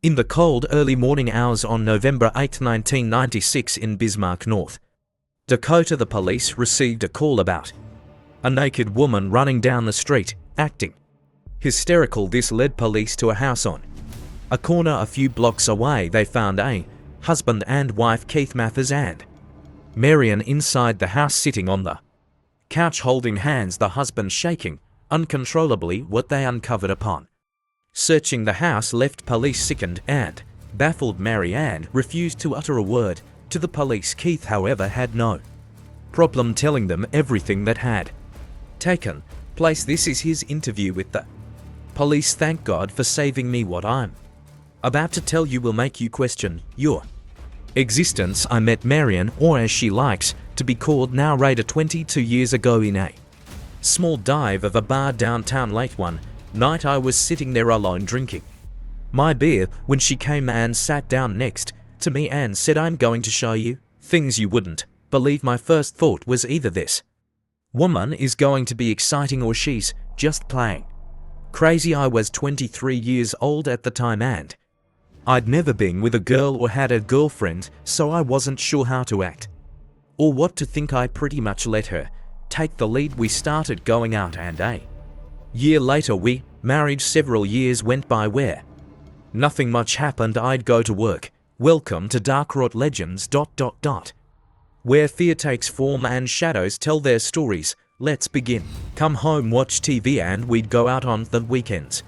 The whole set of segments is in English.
In the cold early morning hours on November 8, 1996 in Bismarck, North Dakota, the police received a call about a naked woman running down the street, acting hysterical. This led police to a house on a corner a few blocks away. They found a husband and wife, Keith Mathers and Marian, inside the house, sitting on the couch holding hands, the husband shaking uncontrollably. What they uncovered upon searching the house left police sickened and baffled. Marian refused to utter a word to the police. Keith, however, had no problem telling them everything that had taken place. This is his interview with the police. Thank God for saving me. What I'm about to tell you will make you question your existence. I met Marian, or as she likes to be called now, Raida, 22 years ago in a small dive of a bar downtown. Late one night I was sitting there alone drinking my beer when she came and sat down next to me and said, "I'm going to show you things you wouldn't believe." My first thought was either this woman is going to be exciting or she's just playing crazy. I was 23 years old at the time and I'd never been with a girl or had a girlfriend, so I wasn't sure how to act or what to think. I pretty much let her take the lead. We started going out and a year later we married. Several years went by where nothing much happened. I'd go to work. Welcome to Dark Rot Legends. Where fear takes form and shadows tell their stories. Let's begin. Come home, watch TV, and we'd go out on the weekends.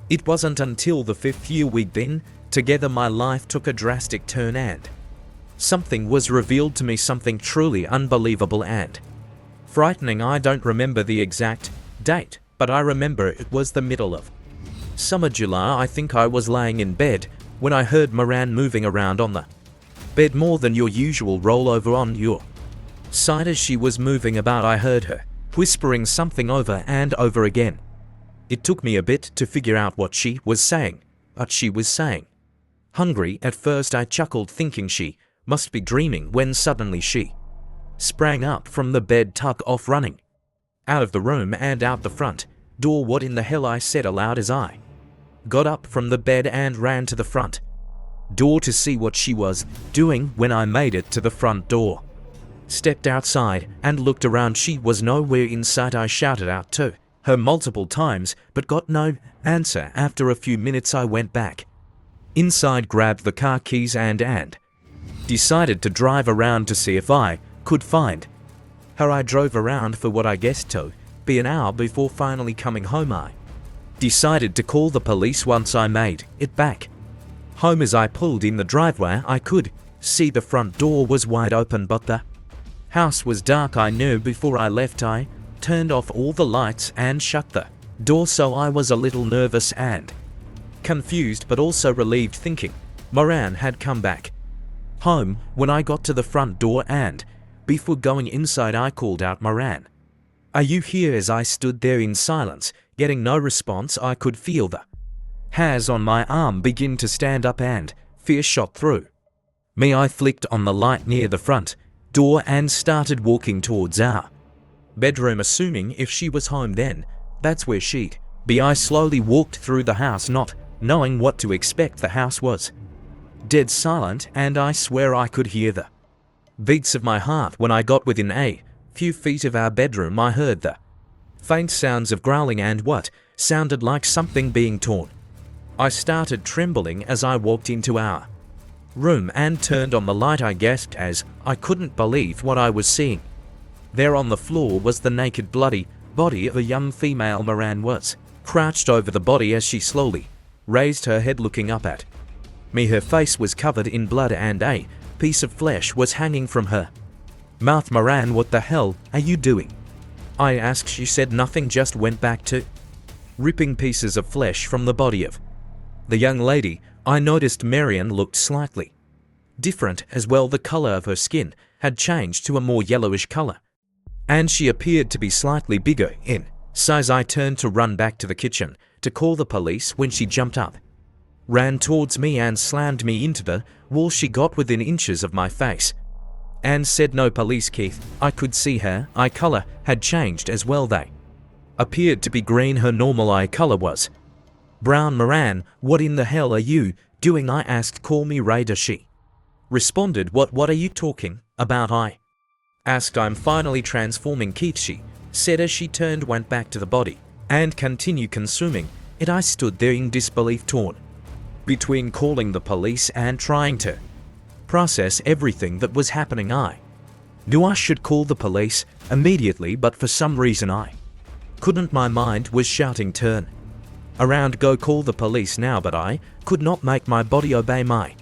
It wasn't until the 5th year we'd been together my life took a drastic turn and something was revealed to me, something truly unbelievable and frightening. I don't remember the exact date, but I remember it was the middle of summer, July. I think I was laying in bed when I heard Marian moving around on the bed more than your usual. Roll over on your side. As she was moving about, I heard her whispering something over and over again. It took me a bit to figure out what she was saying, but she was saying hungry. At first I chuckled, thinking she must be dreaming, when suddenly she sprang up from the bed, took off running out of the room and out the front door. What in the hell, I said aloud as I got up from the bed and ran to the front door to see what she was doing. When I made it to the front door, stepped outside and looked around, she was nowhere in sight. I shouted out to her multiple times but got no answer. After a few minutes I went back inside, grabbed the car keys and decided to drive around to see if I could find her. I drove around for what I guessed to be an hour before finally coming home. I decided to call the police once I made it back home. As I pulled in the driveway I could see the front door was wide open, but the house was dark. I knew before I left I turned off all the lights and shut the door, so I was a little nervous and confused but also relieved, thinking Marian had come back home. When I got to the front door and before going inside I called out, "Marian, are you here?" As I stood there in silence, getting no response, I could feel the hairs on my arm begin to stand up and fear shot through me. I flicked on the light near the front door and started walking towards our bedroom, assuming if she was home then that's where she'd be. I slowly walked through the house, not knowing what to expect. The house was dead silent and I swear I could hear the beats of my heart. When I got within a few feet of our bedroom I heard the faint sounds of growling and what sounded like something being torn. I started trembling as I walked into our room and turned on the light. I gasped as I couldn't believe what I was seeing. There on the floor was the naked, bloody body of a young female. Marian was crouched over the body as she slowly raised her head, looking up at me. Her face was covered in blood and a piece of flesh was hanging from her mouth. "Marian, what the hell are you doing?" I asked. She said nothing, just went back to ripping pieces of flesh from the body of the young lady. I noticed Marian looked slightly different as well. The color of her skin had changed to a more yellowish color and she appeared to be slightly bigger in size. I turned to run back to the kitchen to call the police when she jumped up, ran towards me and slammed me into the wall. She got within inches of my face and said, "No, police, Keith." I could see her eye color had changed as well. They appeared to be green. Her normal eye color was Brown Marian, what in the hell are you doing? I asked. Call me Raida, she responded. What are you talking about? I asked. I'm finally transforming Keith, she said as she turned, went back to the body, and continued consuming it. I stood there in disbelief, torn between calling the police and trying to process everything that was happening. I knew I should call the police immediately, but for some reason I couldn't. My mind was shouting, turn around, go call the police now, but I could not make my body obey my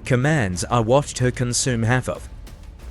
commands. I watched her consume half of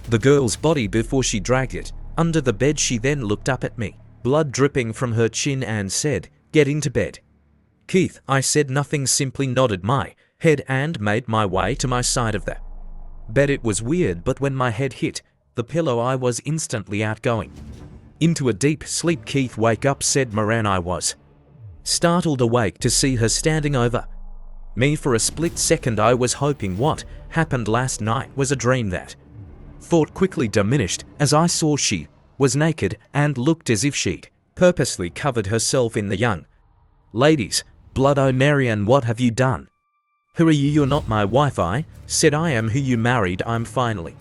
the girl's body before she dragged it under the bed. She then looked up at me, blood dripping from her chin, and said, get into bed. Keith, I said nothing, simply nodded my head and made my way to my side of the bed. It was weird, but when my head hit the pillow, I was instantly outgoing into a deep sleep. Keith, wake up, said Marian. I was startled awake to see her standing over me. For a split second I was hoping what happened last night was a dream. That thought quickly diminished as I saw she was naked and looked as if she'd purposely covered herself in the young lady's blood. Oh Marian, what have you done? Who are you? You're not my wife. I said. I am who you married. I'm finally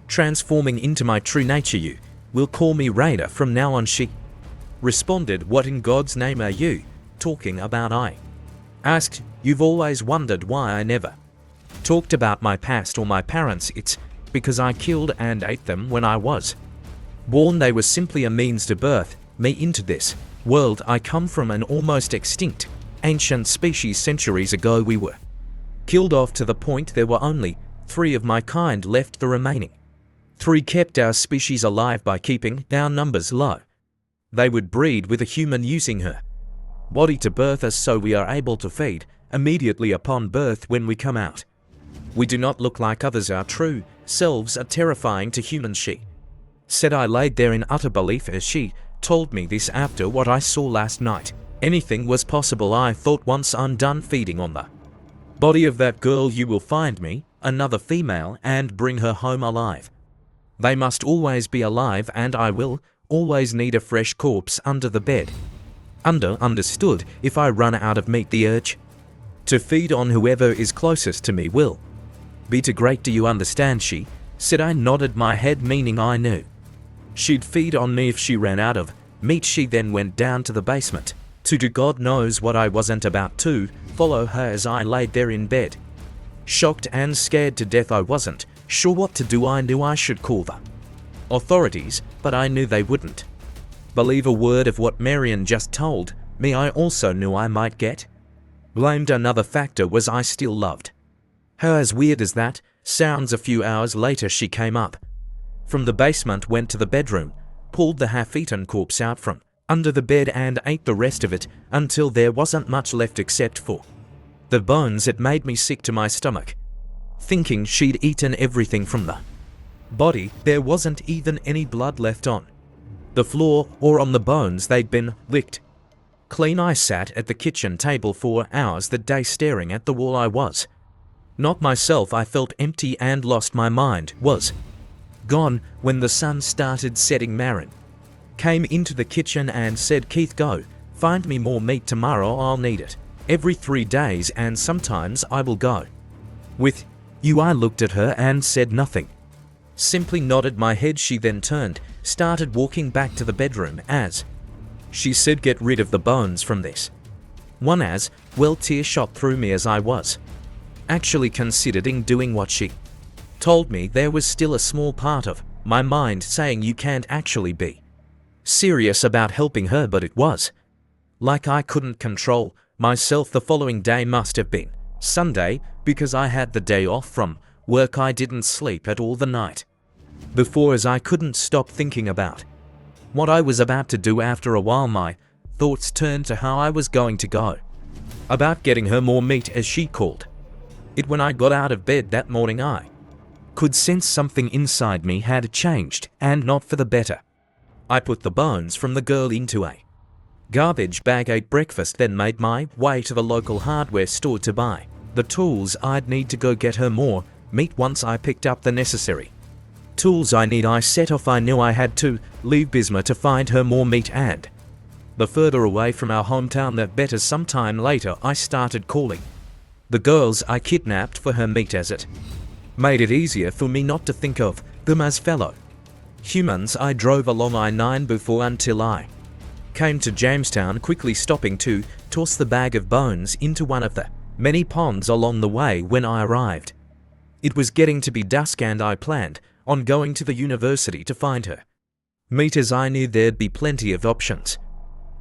transforming into my true nature. You will call me Raida from now on, she responded. What in God's name are you talking about? I asked. You've always wondered why I never talked about my past or my parents. It's because I killed and ate them when I was born. They were simply a means to birth me into this world. I come from an almost extinct ancient species. Centuries ago we were killed off to the point there were only 3 of my kind left. The remaining 3 kept our species alive by keeping our numbers low. They would breed with a human using her body to birth us, so we are able to feed immediately upon birth. When we come out, we do not look like others. Our true selves are terrifying to humans, she said. I laid there in utter belief as she told me this. After what I saw last night, anything was possible. I thought, once I'm done feeding on the body of that girl, you will find me another female and bring her home alive. They must always be alive, and I will always need a fresh corpse under the bed. Understood. If I run out of meat, the urge to feed on whoever is closest to me will be too great. Do you understand? She said. I nodded my head, meaning I knew she'd feed on me if she ran out of meat. She then went down to the basement to do God knows what. I wasn't about to follow her as I laid there in bed, shocked and scared to death. I wasn't sure what to do. I knew I should call the authorities, but I knew they wouldn't believe a word of what Marian just told me. I also knew I might get blamed. Another factor was I still loved her. As weird as that sounds, a few hours later she came up from the basement, went to the bedroom, pulled the half-eaten corpse out from under the bed and ate the rest of it until there wasn't much left except for the bones. It made me sick to my stomach, thinking she'd eaten everything from the body. There wasn't even any blood left on the floor or on the bones. They'd been licked clean. I sat at the kitchen table for hours that day staring at the wall. I was not myself. I felt empty and lost. My mind was gone. When the sun started setting, Marian came into the kitchen and said, Keith, go find me more meat tomorrow. I'll need it every 3 days, and sometimes I will go with you. I looked at her and said nothing, simply nodded my head. She then turned, started walking back to the bedroom. As she said, get rid of the bones from this one. As well, tears shot through me as I was actually considering doing what she told me. There was still a small part of my mind saying, you can't actually be serious about helping her, but it was like I couldn't control myself. The following day must have been Sunday, because I had the day off from work. I didn't sleep at all the night before, as I couldn't stop thinking about what I was about to do. After a while my thoughts turned to how I was going to go about getting her more meat, as she called it. When I got out of bed that morning, I could sense something inside me had changed, and not for the better. I put the bones from the girl into a garbage bag, ate breakfast, then made my way to the local hardware store to buy the tools I'd need to go get her more meat. Once I picked up the necessary tools I need, I set off. I knew I had to leave Bismarck to find her more meat and The further away from our hometown the better. Sometime later I started calling the girls I kidnapped for her meat, as it made it easier for me not to think of them as fellow humans. I drove along I-9 before until I came to Jamestown, quickly stopping to toss the bag of bones into one of the many ponds along the way. When I arrived, it was getting to be dusk and I planned on going to the university to find her meat, as I knew there'd be plenty of options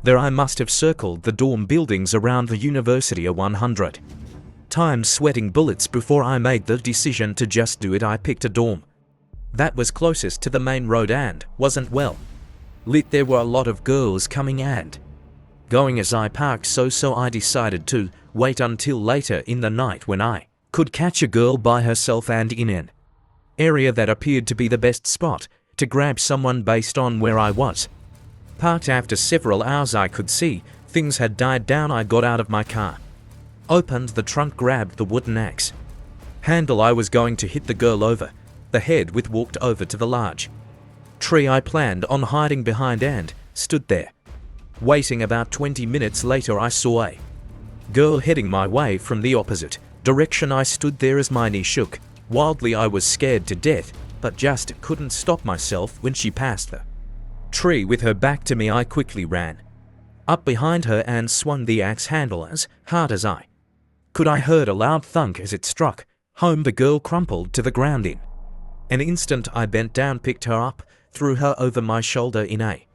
there. I must have circled the dorm buildings around the university 100 times, sweating bullets before I made the decision to just do it. I picked a dorm that was closest to the main road and wasn't well lit. There were a lot of girls coming and going as I parked, so I decided to wait until later in the night when I could catch a girl by herself and in an area that appeared to be the best spot to grab someone based on where I was parked. After several hours I could see things had died down. I got out of my car, opened the trunk, grabbed the wooden axe handle I was going to hit the girl over the head with, walked over to the large tree I planned on hiding behind and stood there waiting. About 20 minutes later I saw a girl heading my way from the opposite direction. I stood there as my knee shook wildly. I was scared to death but just couldn't stop myself when she passed the tree with her back to me. I quickly ran up behind her and swung the axe handle as hard as I could. I heard a loud thunk as it struck home. The girl crumpled to the ground. In an instant I bent down, picked her up, threw her over my shoulder in a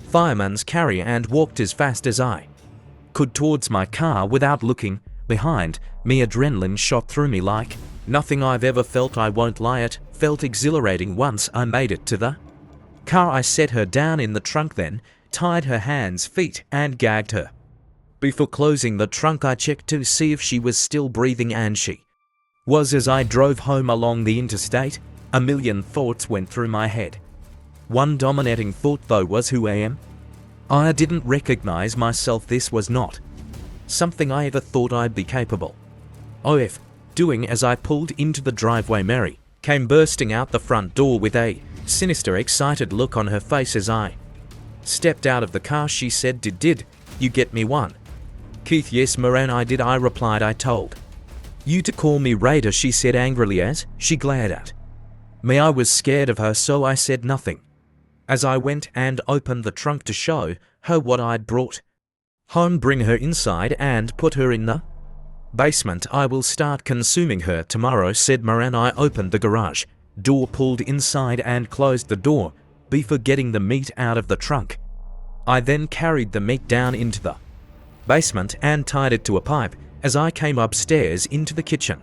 fireman's carry and walked as fast as I could towards my car without looking behind me. Adrenaline shot through me like nothing I've ever felt. I won't lie, it felt exhilarating. Once I made it to the car I set her down in the trunk, then tied her hands, feet and gagged her. Before closing the trunk I checked to see if she was still breathing, and she was. As I drove home along the interstate, a million thoughts went through my head. One dominating thought though was, who I am? I didn't recognize myself. This was not something I ever thought I'd be capable of doing. As I pulled into the driveway, Mary came bursting out the front door with a sinister, excited look on her face. As I stepped out of the car she said, Did you get me one, Keith?" "Yes, Marian, I did," I replied. "I told you to call me Raida," she said angrily as she glared at me. I was scared of her, so I said nothing as I went and opened the trunk to show her what I'd brought home. "Bring her inside and put her in the basement. I will start consuming her tomorrow," said Marian. I opened the garage door, pulled inside and closed the door before getting the meat out of the trunk. I then carried the meat down into the basement and tied it to a pipe. As I came upstairs into the kitchen,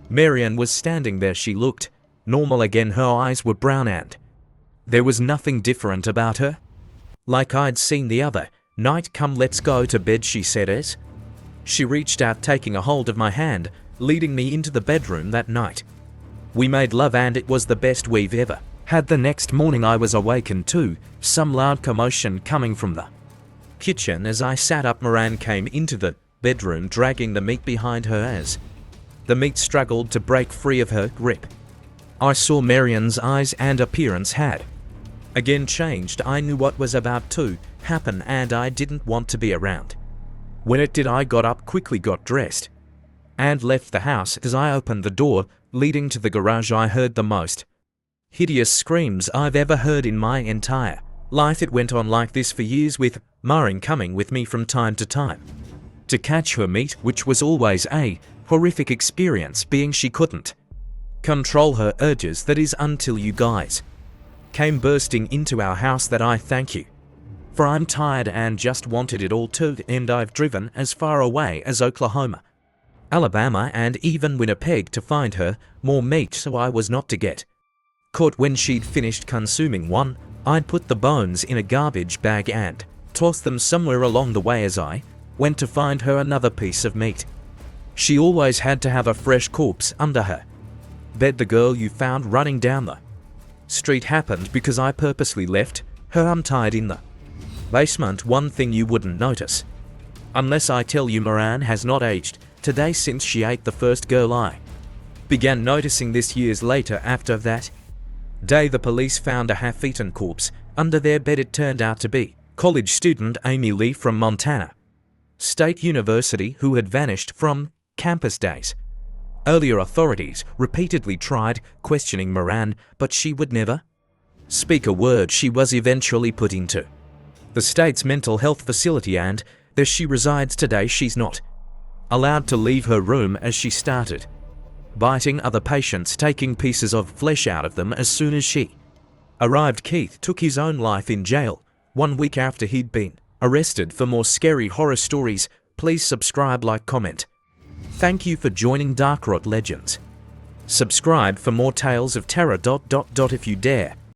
Marian was standing there. She looked normal again. Her eyes were brown and there was nothing different about her, like I'd seen the other night. "Come, let's go to bed," she said as she reached out, taking a hold of my hand, leading me into the bedroom. That night we made love and it was the best we've ever had. The next morning I was awakened to some loud commotion coming from the kitchen. As I sat up, Marian came into the bedroom dragging the meat behind her as the meat struggled to break free of her grip. I saw Marian's eyes and appearance had again changed. I knew what was about to happen and I didn't want to be around when it did. I got up quickly, got dressed and left the house. As I opened the door leading to the garage, I heard the most hideous screams I've ever heard in my entire life. It went on like this for years, with Marian coming with me from time to time to catch her meat, which was always a horrific experience, being she couldn't control her urges. That is, until you guys came bursting into our house. That I thank you for. I'm tired and just wanted it all to end. I've driven as far away as Oklahoma, Alabama and even Winnipeg to find her more meat so I was not to get caught. When she'd finished consuming one, I'd put the bones in a garbage bag and toss them somewhere along the way. As I went to find her another piece of meat, she always had to have a fresh corpse under her bed. The girl you found running down the street happened because I purposely left her untied in the basement. One thing you wouldn't notice unless I tell you, Marian has not aged today since she ate the first girl. I began noticing this years later. After that day, the police found a half-eaten corpse under their bed. It turned out to be College student Amy Lee from Montana State University who had vanished from campus days. Earlier authorities repeatedly tried questioning Marian, but she would never speak a word. She was eventually put into the state's mental health facility, and there she resides today. She's not allowed to leave her room as she started biting other patients, taking pieces of flesh out of them as soon as she arrived. Keith took his own life in jail 1 week after he'd been arrested. For more scary horror stories, please subscribe, like, comment. Thank you for joining Dark Rot Legends. Subscribe for more tales of terror. If you dare.